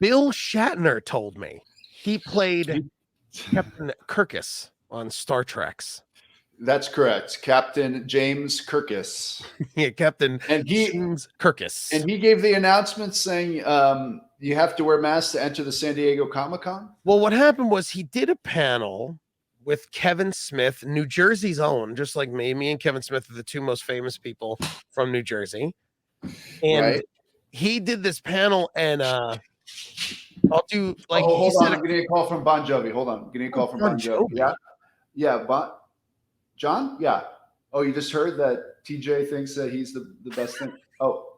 Bill Shatner told me he played Captain Kirkus on Star Trek's. That's correct. Captain James Kirkus. Yeah, Captain James Kirkus. And he gave the announcement saying you have to wear masks to enter the San Diego Comic-Con. Well, what happened was he did a panel with Kevin Smith, New Jersey's own, just like me. Me and Kevin Smith are the two most famous people from New Jersey. And he did this panel, and I'll do like. Hold on, I'm getting a call from Bon Jovi. Hold on, I'm getting a call from Bon Jovi. Yeah, John? Yeah. Oh, you just heard that TJ thinks that he's the best thing. Oh,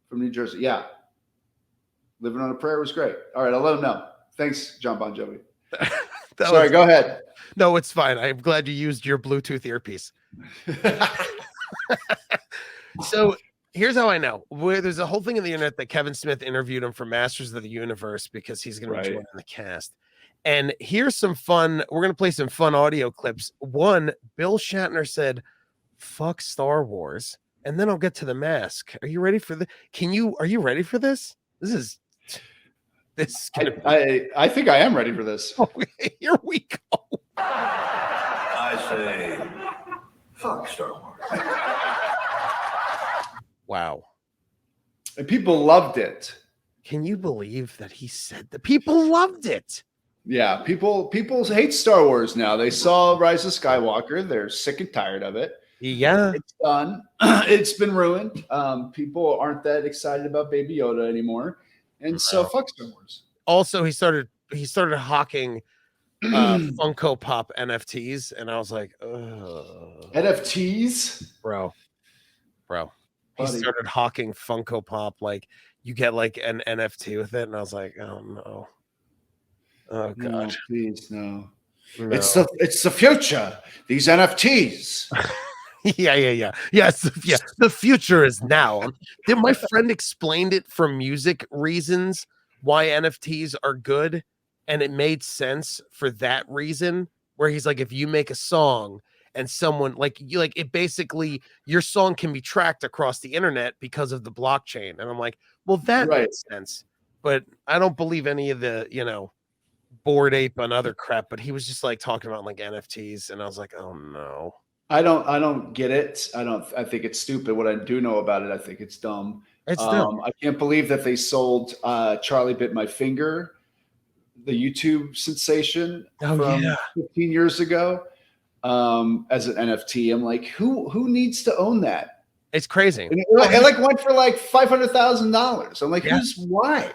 from New Jersey. Yeah. Living on a Prayer was great. All right, I'll let him know. Thanks, John Bon Jovi. Sorry, go ahead. No, it's fine. I'm glad you used your Bluetooth earpiece. So here's how I know. There's a whole thing in the internet that Kevin Smith interviewed him for Masters of the Universe because he's going to be joining the cast. And here's some fun. We're going to play some fun audio clips. One, Bill Shatner said, "Fuck Star Wars." And then I'll get to the mask. Are you ready for this? Are you ready for this? I think I am ready for this. Okay, here we go. I say, fuck Star Wars. Wow. And people loved it. Can you believe that he said that? People loved it. Yeah, people hate Star Wars now. They saw Rise of Skywalker. They're sick and tired of it. Yeah. It's done. It's been ruined. People aren't that excited about Baby Yoda anymore. And so fuck Star Wars. Also, he started hawking Funko Pop NFTs, and I was like, ugh. NFTs? Bro. He started hawking Funko Pop, like you get like an NFT with it, and I was like, oh no. Oh god. No, please, no. It's the future. These NFTs. Yeah. Yes, yeah. The future is now. My friend explained it for music reasons why NFTs are good, and it made sense for that reason. Where he's like, if you make a song and someone it basically your song can be tracked across the internet because of the blockchain, and I'm like, well, that makes sense, but I don't believe any of the Bored Ape and other crap. But he was just like talking about like NFTs, and I was like, oh no. I don't get it. I think it's stupid. What I do know about it, I think it's dumb. It's dumb. I can't believe that they sold Charlie Bit My Finger, the YouTube sensation from 15 years ago, as an NFT. I'm like, who needs to own that? It's crazy. And it went for like $500,000. I'm like, why?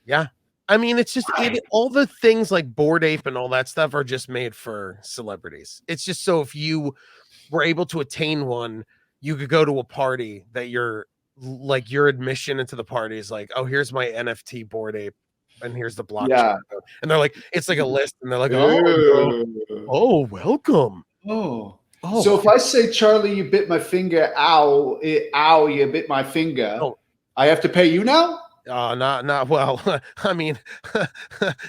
Yeah. I mean, it's just all the things like Bored Ape and all that stuff are just made for celebrities. It's just so if you were able to attain one, you could go to a party that your admission into the party is like, oh, here's my NFT Bored Ape, and here's the blockchain. Yeah. And they're like, it's like a list, and they're like, oh, welcome. Oh. So if I say, Charlie, you bit my finger, ow, you bit my finger, I have to pay you now? Not well. I mean,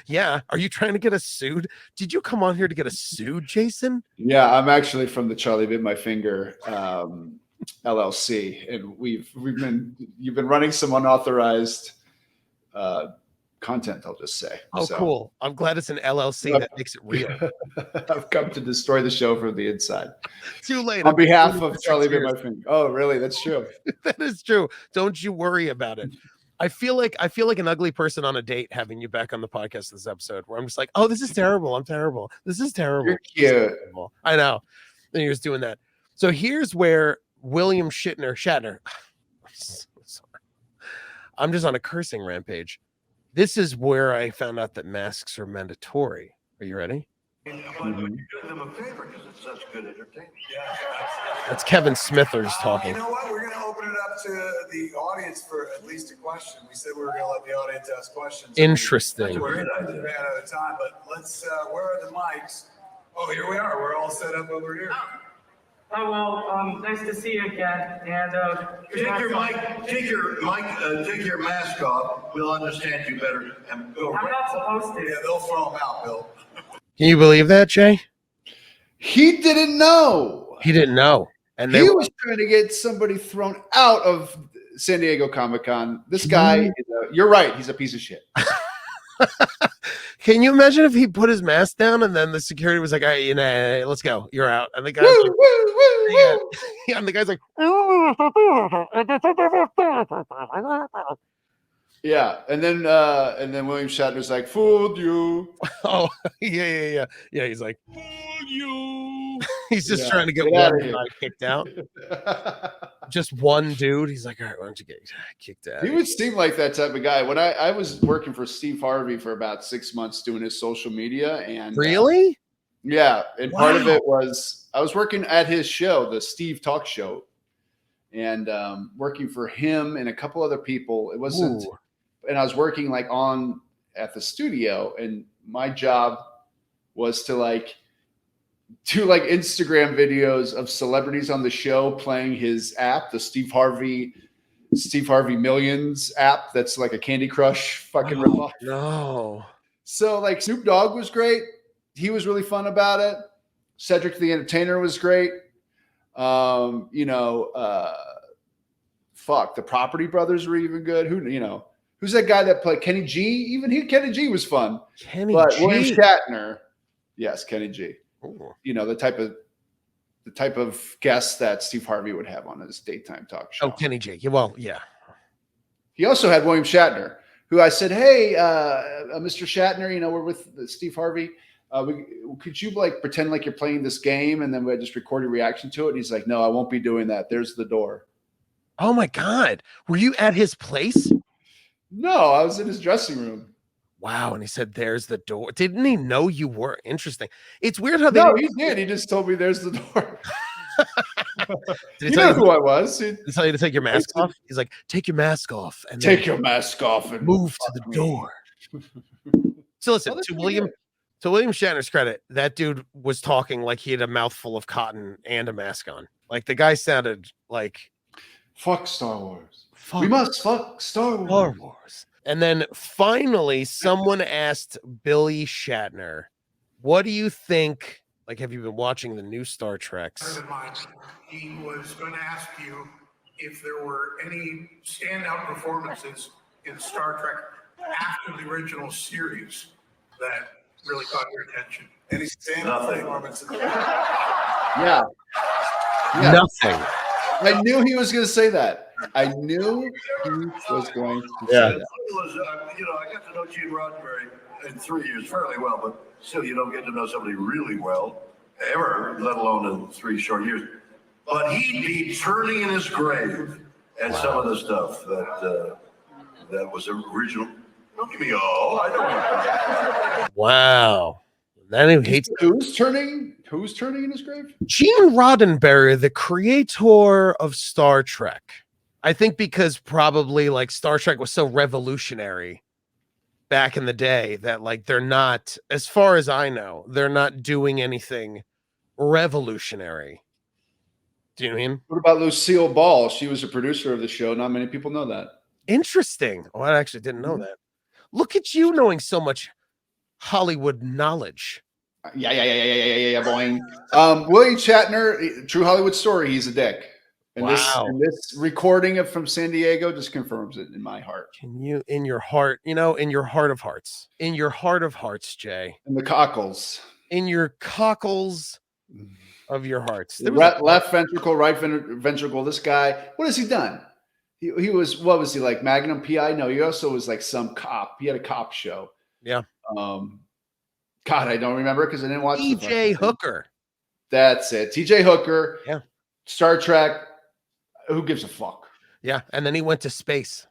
yeah. Are you trying to get us sued? Did you come on here to get us sued, Jason? Yeah, I'm actually from the Charlie Bit My Finger LLC, and you've been running some unauthorized content. I'll just say. Oh, so. Cool. I'm glad it's an LLC that makes it real. I've come to destroy the show from the inside. Too late. On behalf of Charlie Bit My Finger. Oh, really? That's true. That is true. Don't you worry about it. I feel like an ugly person on a date having you back on the podcast this episode, where I'm just like, oh, this is terrible. I'm terrible. This is terrible. You're cute. I know. And you're just doing that. So here's where William Shatner. I'm so sorry. I'm just on a cursing rampage. This is where I found out that masks are mandatory. Are you ready? But you do them a favor because it's such good entertainment. Yeah, that's Kevin Smithers talking. You know what? We're going to open it up to the audience for at least a question. We said we were going to let the audience ask questions. Interesting. We're out of time, but let's. Where are the mics? Oh, here we are. We're all set up over here. Oh well, nice to see you again. And take your mask off. We'll understand you better. And go. I'm not supposed to. Yeah, they'll throw them out, Bill. Can you believe that, Jay? He didn't know. He didn't know. And he was trying to get somebody thrown out of San Diego Comic-Con. This guy, you're right. He's a piece of shit. Can you imagine if he put his mask down and then the security was like, "All right, let's go. You're out." And the guy's like, yeah, and the guy's like, Yeah, and then William Shatner's like, "Fooled you." "Oh, yeah." He's like, "Fool you." He's just trying to get Get one outta here. guy kicked out. Just one dude. He's like, "All right, why don't you get kicked out?" He would seem like that type of guy. When I was working for Steve Harvey for about 6 months doing his social media, and Really? yeah, and part of Wow. it was I was working at his show, the Steve Talk Show, and working for him and a couple other people. It wasn't, Ooh. and I was working like on at the studio, and my job was to like do like Instagram videos of celebrities on the show playing his app, the Steve Harvey Millions app. That's like a Candy Crush fucking ripoff. No. So like Snoop Dogg was great. He was really fun about it. Cedric the Entertainer was great. The Property Brothers were even good. Who's that guy that played Kenny G? Even Kenny G was fun. But William Shatner, yes, Kenny G. Ooh. The type of guest that Steve Harvey would have on his daytime talk show. Oh, Kenny G. Well, yeah. He also had William Shatner, who I said, "Hey, Mr. Shatner, we're with Steve Harvey. Could you like pretend like you're playing this game, and then we just record your reaction to it?" And he's like, "No, I won't be doing that. There's the door." Oh my God. Were you at his place? No, I was in his dressing room. Wow. And he said, "There's the door." Didn't he know you were? Interesting. It's weird how they. No, he did. He just told me there's the door. Did he You tell know who I was. Did he tell you to take your mask off? He's like, "Take your mask off and Take your mask off and move to the door." So listen, to William Shatner's credit, that dude was talking like he had a mouthful of cotton and a mask on. Like the guy sounded like, "Fuck Star Wars. fuck We must fuck Star Wars." And then finally, someone asked Billy Shatner, "What do you think? Like, have you been watching the new Star Treks?" He was going to ask you if there were any standout performances in Star Trek after the original series that really caught your attention. Any standout performances? Yeah. Nothing. I knew he was going to say that. I knew he was going to say that. I got to know Gene Roddenberry in 3 years fairly well, but still, you don't get to know somebody really well ever, let alone in 3 short years. But he'd be turning in his grave at some of the stuff that was original. Don't give me all. I don't. Wow. Then he hates Who's turning in his grave? Gene Roddenberry, the creator of Star Trek. I think because probably like Star Trek was so revolutionary back in the day that like they're not, as far as I know, they're not doing anything revolutionary. Do you know what I mean? What about Lucille Ball? She was a producer of the show. Not many people know that. Interesting. Oh, I actually didn't know that. Look at you knowing so much Hollywood knowledge. Yeah, boing. William Shatner, True Hollywood Story. He's a dick. And this recording from San Diego just confirms it in my heart. Can you, in your heart, in your heart of hearts, Jay, in the cockles, in your cockles of your hearts, left ventricle, right ventricle. This guy, what has he done? He was, what was he, like Magnum PI? No, he also was like some cop. He had a cop show. Yeah. God, I don't remember because I didn't watch TJ Hooker. That's it. TJ Hooker. Yeah. Star Trek. Who gives a fuck? Yeah. And then he went to space.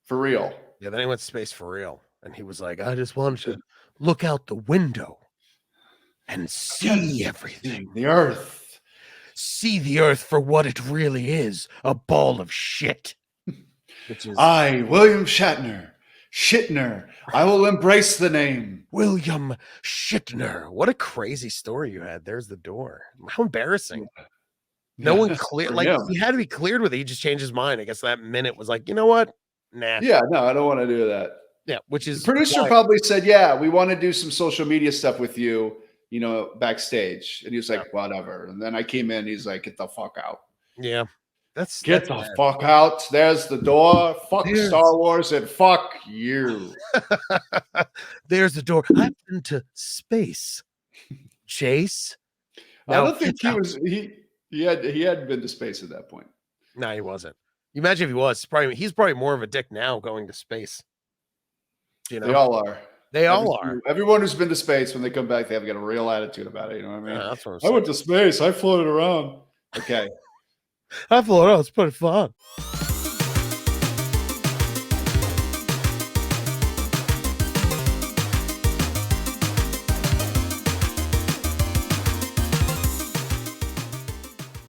For real. Yeah. Then he went to space for real. And he was like, "I just wanted to look out the window and see everything. The earth. See the earth for what it really is, a ball of shit." Which is I, William Shatner, I will embrace the name. William Shatner. What a crazy story you had. There's the door. How embarrassing. No one cleared, like he had to be cleared with it. He just changed his mind. I guess that minute was like, you know what? Nah. Yeah, no, I don't want to do that. Yeah, which is the producer probably said, "Yeah, we want to do some social media stuff with you, backstage." And he was like, "Whatever." And then I came in, he's like, "Get the fuck out." Yeah. Get the fuck out. There's the door. Fuck Star Wars and fuck you. There's the door. I've been to space. Chase. I don't think he hadn't been to space at that point. No, he wasn't. You imagine if he was. He's probably more of a dick now going to space. You know? They all are. They all are. Everyone who's been to space, when they come back, they have got a real attitude about it. You know what I mean? Yeah, that's what I'm I saying. went to space. I floated around. Okay. I floated around. It's pretty fun.